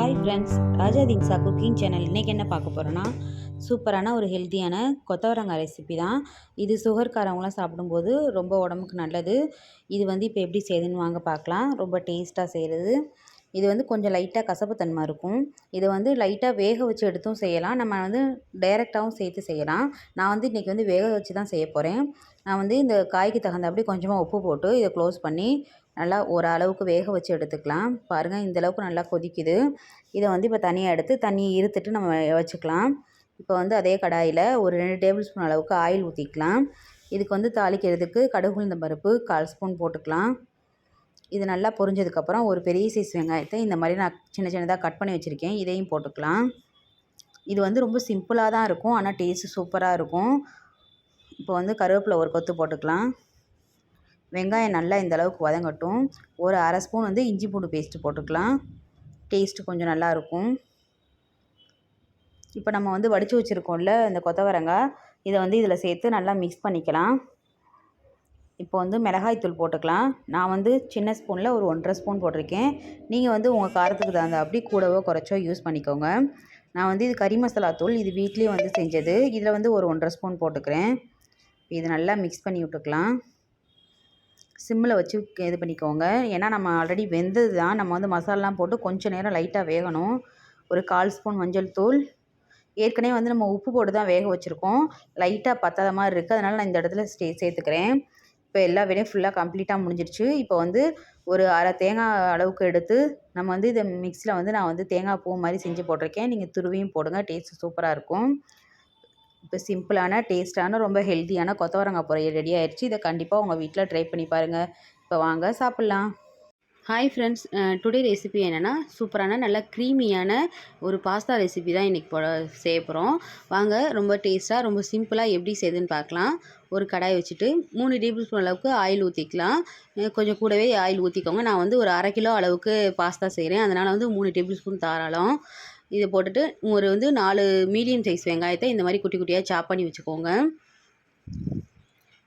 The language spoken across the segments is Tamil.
ஹாய் ஃப்ரெண்ட்ஸ், ராஜா திங்ஸா குக்கிங் சேனல் இன்றைக்கி என்ன பார்க்க போகிறோன்னா சூப்பரான ஒரு ஹெல்த்தியான கொத்தவரங்காய் ரெசிபி தான். இது சுகர்காரவங்களாம் சாப்பிடும்போது ரொம்ப உடம்புக்கு நல்லது. இது இப்போ எப்படி செய்யுதுன்னு வாங்க பார்க்கலாம். ரொம்ப டேஸ்ட்டாக செய்கிறது. இது கொஞ்சம் லைட்டாக கசப்புத்தன்மை இருக்கும். இதை லைட்டாக வேக வச்சு எடுத்தும் செய்யலாம். நம்ம டைரெக்டாகவும் சேர்த்து செய்யலாம். நான் இன்றைக்கி வேக வச்சு தான் செய்ய போகிறேன். நான் இந்த காய்க்கு தகுந்தபடி கொஞ்சமாக உப்பு போட்டு இதை க்ளோஸ் பண்ணி நல்லா ஒரு அளவுக்கு வேக வச்சு எடுத்துக்கலாம். பாருங்கள், இந்தளவுக்கு நல்லா கொதிக்குது. இதை இப்போ தனியாக எடுத்து தண்ணியை இருத்துட்டு நம்ம வச்சுக்கலாம். இப்போ அதே கடாயில் ஒரு 2 டேபிள் ஸ்பூன் அளவுக்கு ஆயில் ஊற்றிக்கலாம். இதுக்கு தாளிக்கிறதுக்கு கடுகு உளுந்தம் பருப்பு 1/4 ஸ்பூன் போட்டுக்கலாம். இது நல்லா பொரிஞ்சதுக்கப்புறம் ஒரு பெரிய சைஸ் வெங்காயத்தை இந்த மாதிரி நான் சின்ன சின்னதாக கட் பண்ணி வச்சுருக்கேன். இதையும் போட்டுக்கலாம். இது ரொம்ப சிம்பிளாக தான் இருக்கும், ஆனால் டேஸ்ட்டு சூப்பராக இருக்கும். இப்போ கருவேப்பிலை ஒரு கொத்து போட்டுக்கலாம். வெங்காயம் நல்லா இந்த அளவுக்கு வதங்கட்டும். ஒரு 1/2 ஸ்பூன் இஞ்சி பூண்டு பேஸ்ட்டு போட்டுக்கலாம். டேஸ்ட்டு கொஞ்சம் நல்லாயிருக்கும். இப்போ நம்ம வடித்து வச்சுருக்கோம்ல இந்த கொத்தவரங்காய், இதை இதில் சேர்த்து நல்லா மிக்ஸ் பண்ணிக்கலாம். இப்போ மிளகாய்த்தூள் போட்டுக்கலாம். நான் சின்ன ஸ்பூனில் ஒரு 1.5 ஸ்பூன் போட்டிருக்கேன். நீங்கள் உங்கள் காரத்துக்கு தகுந்த அப்படி கூடவோ குறைச்சோ யூஸ் பண்ணிக்கோங்க. நான் இது கறி மசாலா தூள், இது வீட்லேயே செஞ்சது. இதில் ஒரு 1.5 ஸ்பூன் போட்டுக்கிறேன். இது நல்லா மிக்ஸ் பண்ணி விட்டுக்கலாம். சிம்மில் வச்சு இது பண்ணிக்கோங்க. ஏன்னா நம்ம ஆல்ரெடி வெந்தது தான். நம்ம மசாலாலாம் போட்டு கொஞ்சம் நேரம் லைட்டாக வேகணும். ஒரு 1/4 ஸ்பூன் மஞ்சள் தூள். ஏற்கனவே நம்ம உப்பு போட்டு தான் வேக வச்சுருக்கோம். லைட்டாக பத்தாத மாதிரி இருக்குது, அதனால் நான் இந்த இடத்துல சேர்த்துக்கிறேன். இப்போ எல்லா வேலையும் ஃபுல்லாக கம்ப்ளீட்டாக முடிஞ்சிருச்சு. இப்போ ஒரு அரை தேங்காய் அளவுக்கு எடுத்து நம்ம இதை மிக்ஸியில் நான் தேங்காய் பூ மாதிரி செஞ்சு போட்டிருக்கேன். நீங்கள் துருவியும் போடுங்க, டேஸ்ட்டு சூப்பராக இருக்கும். இப்போ சிம்பிளான டேஸ்ட்டான ரொம்ப ஹெல்த்தியான கொத்தவரங்காய் பொரியல் ரெடி ஆயிடுச்சு. இதை கண்டிப்பாக உங்கள் வீட்டில் ட்ரை பண்ணி பாருங்கள். இப்போ வாங்க சாப்பிட்லாம். ஹாய் ஃப்ரெண்ட்ஸ், டுடே ரெசிபி என்னென்னா சூப்பரான நல்ல க்ரீமியான ஒரு பாஸ்தா ரெசிபி தான் இன்றைக்கி செய்ய போகிறோம். வாங்க, ரொம்ப டேஸ்ட்டாக ரொம்ப சிம்பிளாக எப்படி செய்யுதுன்னு பார்க்கலாம். ஒரு கடாய் வச்சுட்டு 3 டேபிள் ஸ்பூன் அளவுக்கு ஆயில் ஊற்றிக்கலாம். கொஞ்சம் கூடவே ஆயில் ஊற்றிக்கோங்க. நான் ஒரு 1/2 கிலோ அளவுக்கு பாஸ்தா செய்கிறேன், அதனால் 3 டேபிள் ஸ்பூன் தாராளம். இதை போட்டுட்டு ஒரு 4 மீடியம் சைஸ் வெங்காயத்தை இந்த மாதிரி குட்டி குட்டியாக சாப் பண்ணி வச்சுக்கோங்க.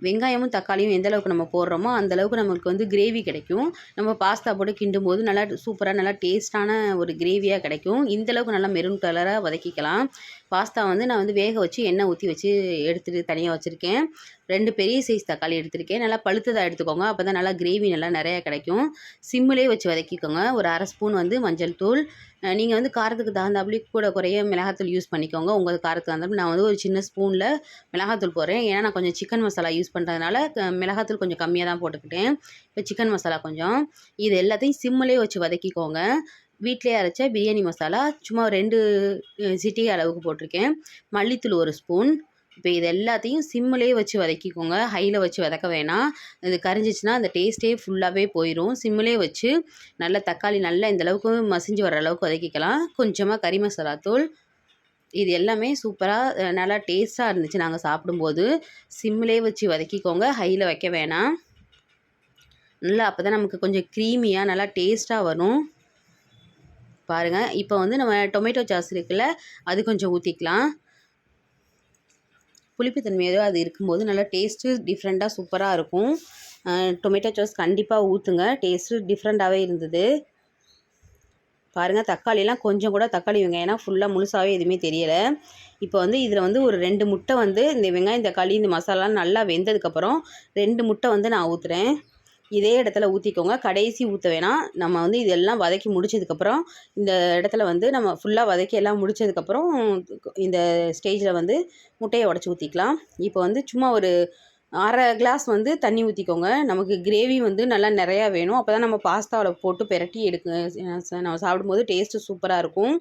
வெங்காயமும் தக்காளியும் எந்த அளவுக்கு நம்ம போடுறோமோ அந்தளவுக்கு நமக்கு கிரேவி கிடைக்கும். நம்ம பாஸ்தா போட்டு கிண்டும் போது நல்லா சூப்பராக நல்லா டேஸ்ட்டான ஒரு கிரேவியாக கிடைக்கும். இந்தளவுக்கு நல்லா மெரூன் கலராக வதக்கிக்கலாம். பாஸ்தா நான் வேக வச்சு எண்ணெய் ஊற்றி வச்சு எடுத்துகிட்டு தனியாக வச்சுருக்கேன். 2 பெரிய சைஸ் தக்காளி எடுத்திருக்கேன். நல்லா பழுத்ததாக எடுத்துக்கோங்க, அப்போ தான் நல்லா கிரேவி நல்லா நிறையா கிடைக்கும். சிம்மிலே வச்சு வதக்கிக்கோங்க. ஒரு 1/2 ஸ்பூன் மஞ்சள் தூள். நீங்கள் காரத்துக்கு தகுந்தாப்படி கூட குறைய மிளகாத்தூள் யூஸ் பண்ணிக்கோங்க. உங்கள் காரத்துக்கு தகுந்தாப்படி நான் ஒரு சின்ன ஸ்பூனில் மிளகாத்தூள் போடுறேன். ஏன்னா நான் கொஞ்சம் சிக்கன் மசாலா யூஸ் பண்ணுறதுனால மிளகாத்தூள் கொஞ்சம் கம்மியாக தான் போட்டுக்கிட்டேன். இப்போ சிக்கன் மசாலா கொஞ்சம். இது எல்லாத்தையும் சிம்மிலே வச்சு வதக்கிக்கோங்க. வீட்டிலே அரைச்ச பிரியாணி மசாலா சும்மா 2 சிட்டி அளவுக்கு போட்டிருக்கேன். மல்லித்தூள் 1 ஸ்பூன். இப்போ இது எல்லாத்தையும் சிம்மிலே வச்சு வதக்கிக்கோங்க. ஹையில் வச்சு வதக்க வேணாம். இது கரிஞ்சிச்சுன்னா அந்த டேஸ்ட்டே ஃபுல்லாகவே போயிடும். சிம்மிலே வச்சு நல்லா தக்காளி நல்லா இந்தளவுக்கு மசிஞ்சு வர அளவுக்கு வதக்கிக்கலாம். கொஞ்சமாக கறி மசாலா தூள். இது எல்லாமே சூப்பராக நல்லா டேஸ்ட்டாக இருந்துச்சு நாங்கள் சாப்பிடும்போது. சிம்மிலே வச்சு வதக்கிக்கோங்க, ஹையில் வைக்க வேணாம். நல்லா அப்போ தான் நமக்கு கொஞ்சம் க்ரீமியாக நல்லா டேஸ்ட்டாக வரும். பாருங்கள், இப்போ நம்ம டொமேட்டோ சாஸ் இருக்குல்ல, அது கொஞ்சம் ஊற்றிக்கலாம். புளிப்புத்தன்மையோ அது இருக்கும்போது நல்லா டேஸ்ட்டு டிஃப்ரெண்ட்டாக சூப்பராக இருக்கும். டொமேட்டோ சாஸ் கண்டிப்பாக ஊற்றுங்க, டேஸ்ட்டு டிஃப்ரெண்ட்டாகவே இருந்தது. பாருங்கள், தக்காளிலாம் கொஞ்சம் கூட தக்காளி வெங்காயம்னா ஃபுல்லாக முழுசாகவே எதுவுமே தெரியலை. இப்போ இதில் ஒரு 2 முட்டை இந்த வெங்காயம் தக்காளி இந்த மசாலாலாம் நல்லா வெந்ததுக்கப்புறம் 2 முட்டை நான் ஊற்றுறேன். இதே இடத்துல ஊற்றிக்கோங்க, கடைசி ஊற்ற வேணாம். நம்ம இதெல்லாம் வதக்கி முடிச்சதுக்கப்புறம் இந்த இடத்துல நம்ம ஃபுல்லாக வதக்கி எல்லாம் முடிச்சதுக்கப்புறம் இந்த ஸ்டேஜில் முட்டையை உடச்சி ஊற்றிக்கலாம். இப்போ சும்மா ஒரு 1/2 கிளாஸ் தண்ணி ஊற்றிக்கோங்க. நமக்கு கிரேவி நல்லா நிறையா வேணும். அப்போ தான் நம்ம பாஸ்தாவில் போட்டு பெரட்டி நம்ம சாப்பிடும்போது டேஸ்ட்டு சூப்பராக இருக்கும்.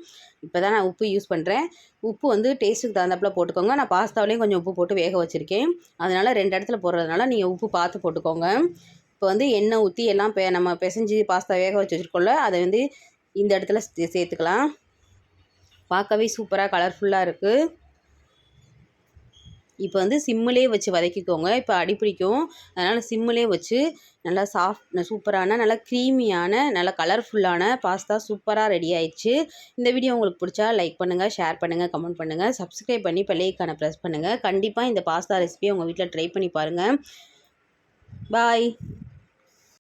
இப்போ தான் நான் உப்பு யூஸ் பண்ணுறேன். உப்பு டேஸ்ட்டுக்கு தகுந்தாப்பில் போட்டுக்கோங்க. நான் பாஸ்தாவிலையும் கொஞ்சம் உப்பு போட்டு வேக வச்சுருக்கேன், அதனால் 2 இடத்துல போடுறதுனால நீங்கள் உப்பு பார்த்து போட்டுக்கோங்க. இப்போ எண்ணெய் ஊற்றி எல்லாம் நம்ம பிசைஞ்சு பாஸ்தா வேக வச்சு வச்சுருக்கோம்ல, அதை இந்த இடத்துல சேர்த்துக்கலாம். பார்க்கவே சூப்பராக கலர்ஃபுல்லாக இருக்குது. இப்போ சிம்மிலே வச்சு வதக்கிக்கோங்க. இப்போ அடிப்பிடிக்கும், அதனால் சிம்மிலே வச்சு நல்லா சூப்பரான நல்லா க்ரீமியான நல்லா கலர்ஃபுல்லான பாஸ்தா சூப்பராக ரெடி ஆயிடுச்சு. இந்த வீடியோ உங்களுக்கு பிடிச்சா லைக் பண்ணுங்கள், ஷேர் பண்ணுங்கள், கமெண்ட் பண்ணுங்கள், சப்ஸ்கிரைப் பண்ணி பெல் ஐகானை ப்ரெஸ் பண்ணுங்கள். கண்டிப்பாக இந்த பாஸ்தா ரெசிபியை உங்கள் வீட்டில் ட்ரை பண்ணி பாருங்கள். பாய்.